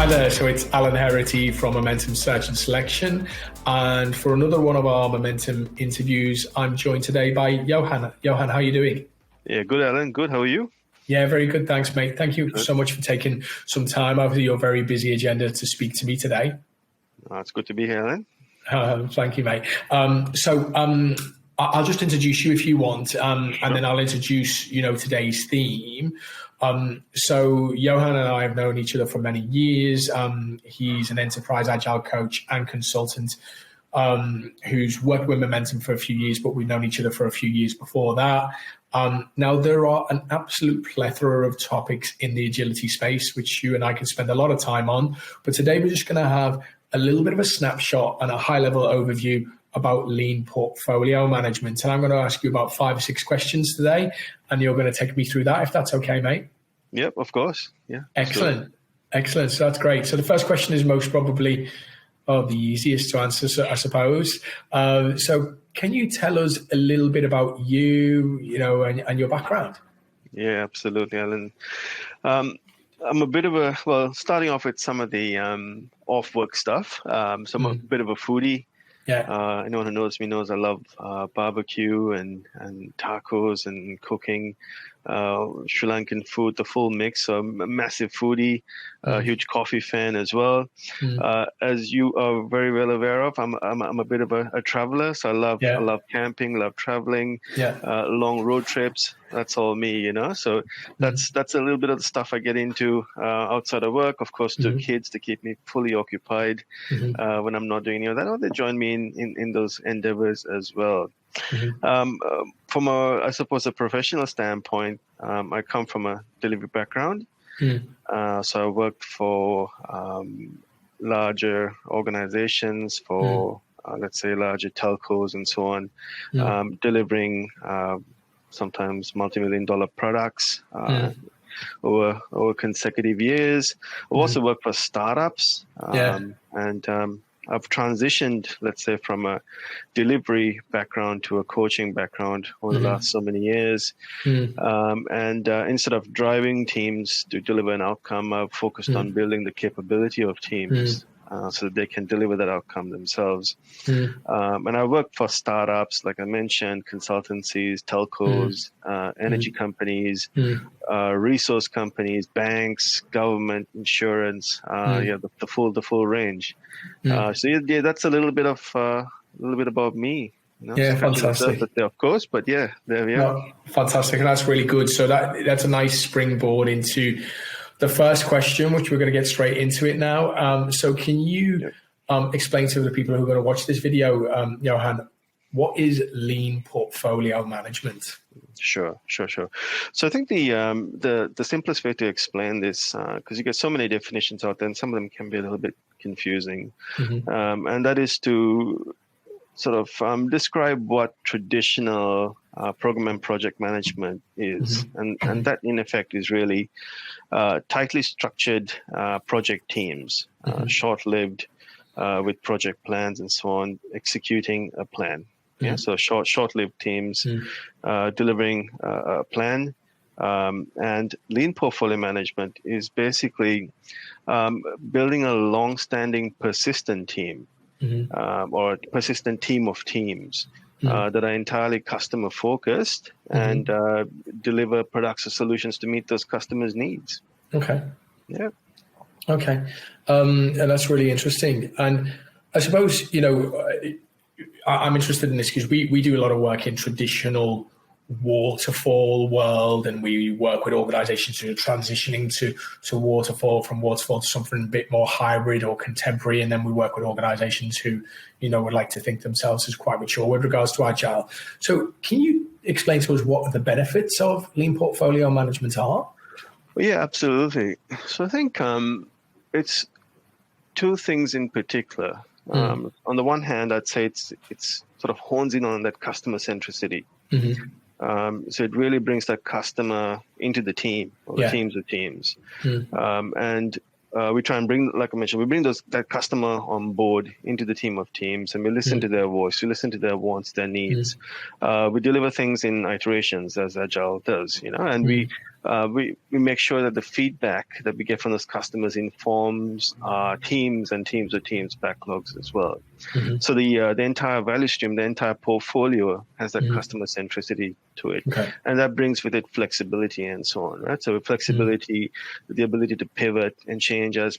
Hi there, so it's Alan Herrity from Momentum Search and Selection. And for another one of our Momentum interviews, I'm joined today by Johann. Johann, how are you doing? Yeah, good, Alan. Good. How are you? Yeah, very good. Thanks, mate. Thank you so much for taking some time out of your very busy agenda to speak to me today. It's good to be here, Alan. Thank you, mate. I'll just introduce you if you want, and then I'll introduce, today's theme. So Johann and I have known each other for many years. He's an enterprise agile coach and consultant who's worked with Momentum for a few years, but we've known each other for a few years before that. Now, there are an absolute plethora of topics in the agility space, which you and I can spend a lot of time on. But today we're just going to have a little bit of a snapshot and a high-level overview about lean portfolio management. And I'm going to ask you about 5 or 6 questions today, and you're going to take me through that, if that's okay, mate. Yep, of course. Yeah. Excellent. Sure. Excellent. So that's great. So the first question is most probably the easiest to answer, I suppose. So can you tell us a little bit about you, and your background? Yeah, absolutely, Alan. I'm a bit of starting off with some of the off-work stuff. So I'm a bit of a foodie. Yeah. Anyone who knows me knows I love barbecue and tacos and cooking, Sri Lankan food, the full mix. So I'm a massive foodie, huge coffee fan as well. As you are very well aware of, I'm a bit of a traveler. So I love camping, love traveling, long road trips. That's all me, So that's a little bit of the stuff I get into outside of work. Of course, to kids to keep me fully occupied when I'm not doing any of that. Or they join me in those endeavors as well. From I suppose, a professional standpoint, I come from a delivery background. So I worked for larger organizations, for let's say larger telcos and so on, delivering sometimes multi-million-dollar products over consecutive years. I've also worked for startups, and I've transitioned, let's say, from a delivery background to a coaching background over the last so many years. And instead of driving teams to deliver an outcome, I've focused on building the capability of teams so that they can deliver that outcome themselves. And I work for startups, like I mentioned, consultancies, telcos, energy companies, resource companies, banks, government, insurance, the full range. That's a little bit about me. Yeah, fantastic. Of course, but yeah, there we are. No, fantastic, and that's really good. So that's a nice springboard into the first question, which we're going to get straight into it now. So can you explain to the people who are going to watch this video, Johann, what is lean portfolio management? Sure. So I think the simplest way to explain this, because you get so many definitions out there, and some of them can be a little bit confusing, and that is to sort of describe what traditional program and project management is, and that in effect is really tightly structured project teams, short-lived, with project plans and so on, executing a plan. So short-lived teams delivering a plan. And lean portfolio management is basically building a long-standing persistent team or a persistent team of teams that are entirely customer-focused and deliver products or solutions to meet those customers' needs. Okay. Yeah. Okay. And that's really interesting. And I suppose, I'm interested in this because we do a lot of work in traditional waterfall world, and we work with organizations who are transitioning to waterfall, from waterfall to something a bit more hybrid or contemporary. And then we work with organizations who, would like to think themselves as quite mature with regards to agile. So can you explain to us what the benefits of lean portfolio management are? Well, yeah, absolutely. So I think it's 2 things in particular. On the one hand, I'd say it's sort of hones in on that customer centricity. So it really brings that customer into the team, or the teams of teams. And we try and bring, like I mentioned, we bring that customer on board into the team of teams, and we listen to their voice, we listen to their wants, their needs. We deliver things in iterations, as Agile does, and we we make sure that the feedback that we get from those customers informs our teams and teams of teams backlogs as well. Mm-hmm. So the entire value stream, the entire portfolio has that Mm-hmm. customer centricity to it, Okay. and that brings with it flexibility and so on, right? So flexibility, the ability to pivot and change as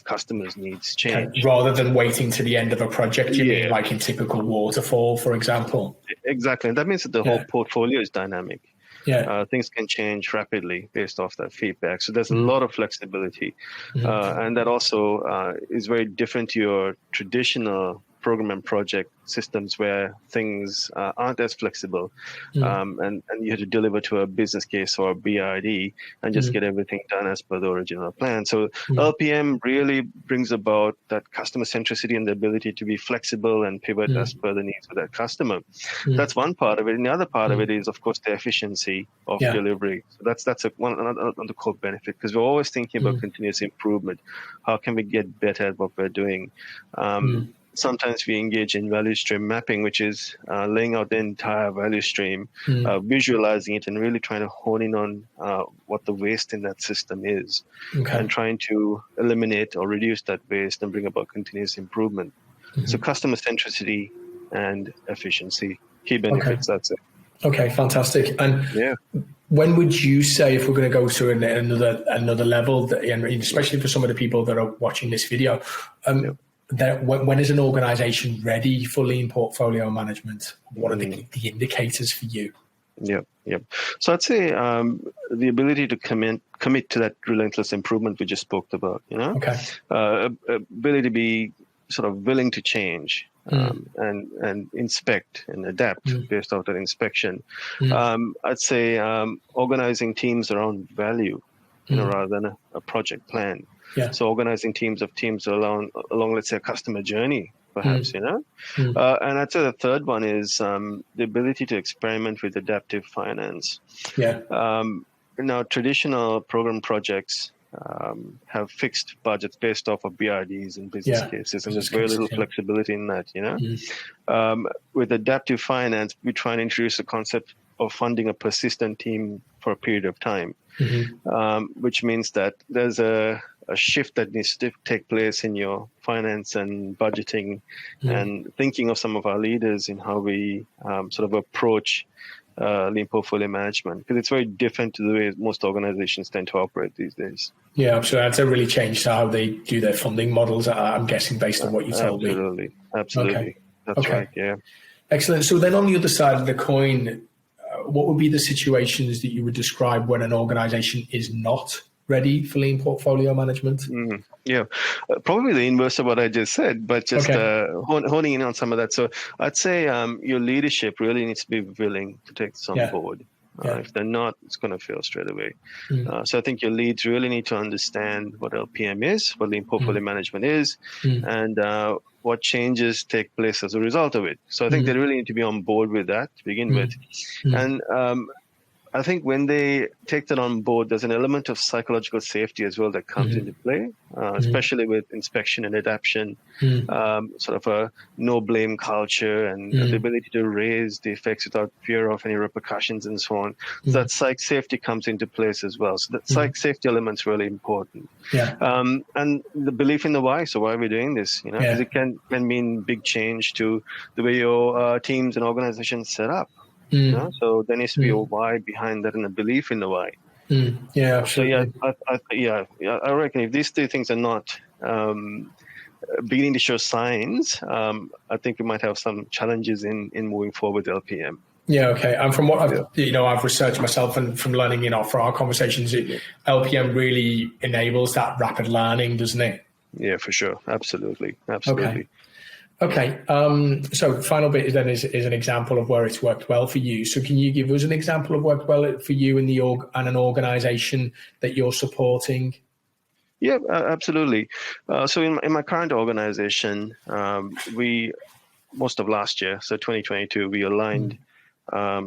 customers' needs change. Okay. Rather than waiting to the end of a project, you mean like in typical waterfall, for example? Exactly, and that means that the whole portfolio is dynamic. Yeah. Things can change rapidly based off that feedback. So there's a lot of flexibility. And that also is very different to your traditional program and project systems where things aren't as flexible. And you have to deliver to a business case or a BID and just get everything done as per the original plan. So LPM really brings about that customer centricity and the ability to be flexible and pivot as per the needs of that customer. That's one part of it. And the other part of it is, of course, the efficiency of delivery. So that's one of the core benefit, because we're always thinking about continuous improvement. How can we get better at what we're doing? Sometimes we engage in value stream mapping, which is laying out the entire value stream, visualizing it, and really trying to hone in on what the waste in that system is, and trying to eliminate or reduce that waste and bring about continuous improvement. So customer centricity and efficiency, key benefits, that's it. Okay, fantastic. And when would you say, if we're going to go to another level, and especially for some of the people that are watching this video, that when is an organization ready for lean portfolio management? What are the indicators for you? Yep. So I'd say the ability to commit to that relentless improvement we just spoke about, ability to be sort of willing to change and inspect and adapt based off that inspection. I'd say organizing teams around value, rather than a project plan. So organizing teams along, let's say, a customer journey, perhaps, And I'd say the third one is the ability to experiment with adaptive finance. Now, traditional program projects have fixed budgets based off of BRDs and business cases, and there's very little flexibility in that, With adaptive finance, we try and introduce the concept of funding a persistent team for a period of time, which means that there's a shift that needs to take place in your finance and budgeting and thinking of some of our leaders in how we sort of approach lean portfolio management, because it's very different to the way most organizations tend to operate these days. Yeah, absolutely. That's a really changed how they do their funding models, I'm guessing, based on what you told me. Absolutely. Okay. That's right, yeah. Excellent. So then on the other side of the coin, what would be the situations that you would describe when an organization is not ready for lean portfolio management? Probably the inverse of what I just said, but just honing in on some of that. So I'd say your leadership really needs to be willing to take this on board. If they're not, it's going to fail straight away. So I think your leads really need to understand what LPM is, what lean portfolio management is, and what changes take place as a result of it. So I think they really need to be on board with that to begin with. And I think when they take that on board, there's an element of psychological safety as well that comes into play, especially with inspection and adaptation, sort of a no-blame culture and the ability to raise the effects without fear of any repercussions and so on. So that psych safety comes into place as well. So that psych safety element's really important. And the belief in the why. So why are we doing this? Because it can mean big change to the way your teams and organizations set up. So there needs to be a why behind that and a belief in the why. Yeah, absolutely. So I reckon if these three things are not beginning to show signs, I think we might have some challenges in moving forward with LPM. Yeah, okay. And from what I've researched myself, and from learning, for our conversations, LPM really enables that rapid learning, doesn't it? Yeah, for sure. Absolutely. Okay. So final bit then is an example of where it's worked well for you. So can you give us an example of worked well for you in and an organization that you're supporting? Yeah, absolutely. So in my current organization, most of last year, so 2022, we aligned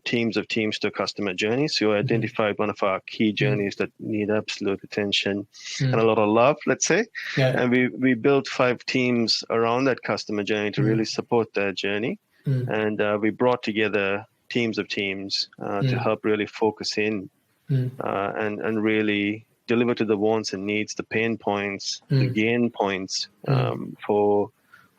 teams of teams to a customer journey. So we identified one of our key journeys that need absolute attention and a lot of love, let's say. And we built 5 teams around that customer journey to really support that journey. And we brought together teams of teams to help really focus in and really deliver to the wants and needs, the pain points, the gain points for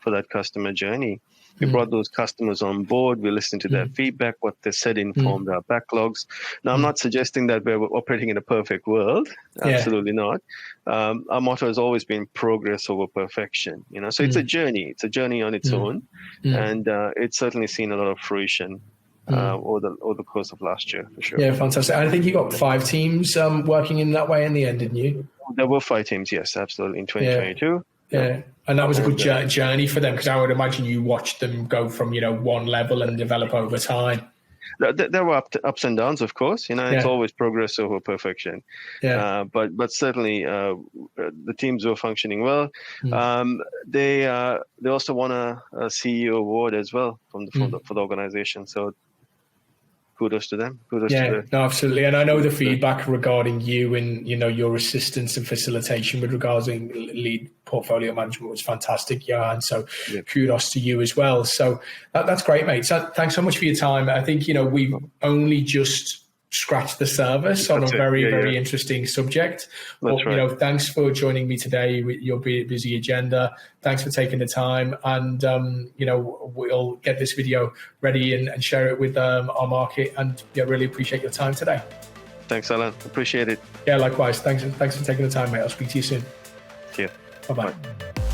that customer journey. We brought those customers on board. We listened to their feedback. What they said informed our backlogs. Now, I'm not suggesting that we're operating in a perfect world. Absolutely not. Our motto has always been progress over perfection. So it's a journey. It's a journey on its own, and it's certainly seen a lot of fruition over the course of last year, for sure. Yeah, fantastic. I think you got 5 teams working in that way in the end, didn't you? There were 5 teams, yes, absolutely, in 2022. Yeah. And that was a good journey for them, because I would imagine you watched them go from, one level and develop over time. There were ups and downs, of course. It's always progress over perfection. Yeah. But certainly the teams were functioning well. They also won a CEO award as well for the organization. So kudos to them. No, absolutely. And I know the feedback regarding you and, your assistance and facilitation with regarding lead portfolio management was fantastic, Johann. So kudos to you as well. So that's great, mate. So thanks so much for your time. I think, we've only just scratched the surface on a very interesting subject. But, thanks for joining me today with your busy agenda. Thanks for taking the time. And, we'll get this video ready and share it with our market. And really appreciate your time today. Thanks, Alan. Appreciate it. Yeah, likewise. Thanks for taking the time, mate. I'll speak to you soon. See you. Bye-bye.